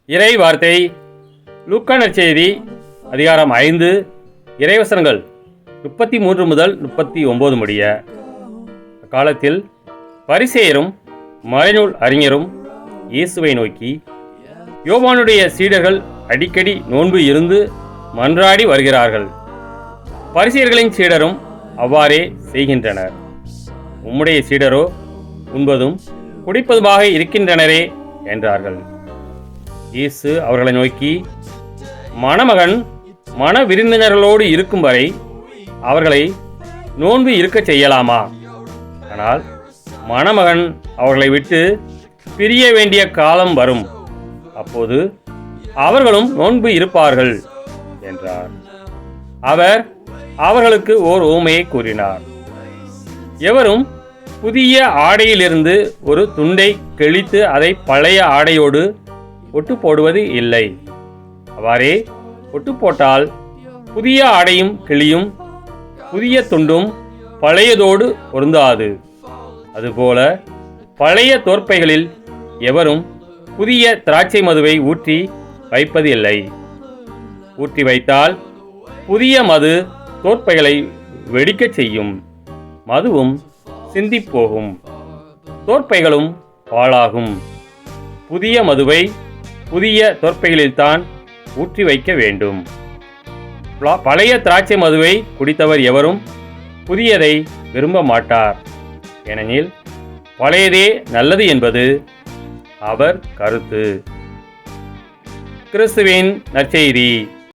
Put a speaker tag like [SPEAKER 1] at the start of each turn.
[SPEAKER 1] இறை வார்த்தை லூக்கா நற்செய்தி அதிகாரம் 5 இறைவசனங்கள் 33 முதல் 39 முடிய. அக்காலத்தில் பரிசேயரும் மறைநூல் அறிஞரும் இயேசுவை நோக்கி, யோவானுடைய சீடர்கள் அடிக்கடி நோன்பு இருந்து மன்றாடி வருகிறார்கள், பரிசேயர்களின் சீடரும் அவ்வாறே செய்கின்றனர், உம்முடைய சீடரோ உண்பதும் குடிப்பதுமாக இருக்கின்றனரே என்றார்கள். இயேசு அவர்களை நோக்கி, மணமகன் மன விருந்தினர்களோடு இருக்கும் வரை அவர்களை நோன்பு இருக்கச் செய்யலாமா? ஆனால் மணமகன் அவர்களை விட்டு பிரிய வேண்டிய காலம் வரும், அப்போது அவர்களும் நோன்பு இருப்பார்கள் என்றார். அவர் அவர்களுக்கு ஓர் உவமையை கூறினார். எவரும் புதிய ஆடையிலிருந்து ஒரு துண்டை கிழித்து அதை பழைய ஆடையோடு ஒட்டு போடுவது இல்லை. அவ்வாறே ஒட்டு போட்டால் புதிய ஆடையும் கிளியும் புதிய துண்டும் பழையதோடு பொருந்தாது. அதுபோல பழைய தோற்பைகளில் எவரும் புதிய திராட்சை மதுவை ஊற்றி வைப்பது இல்லை. ஊற்றி வைத்தால் புதிய மது தோற்பைகளை வெடிக்கச் செய்யும், மதுவும் சிந்திப்போகும், தோற்பைகளும் பாழாகும். புதிய மதுவை புதிய தோற்பைகளில்தான் ஊற்றி வைக்க வேண்டும். பழைய திராட்சை மதுவை குடித்தவர் எவரும் புதியதை விரும்ப மாட்டார், ஏனெனில் பழையதே நல்லது என்பது அவர் கருத்து. கிறிஸ்துவின் நற்செய்தி.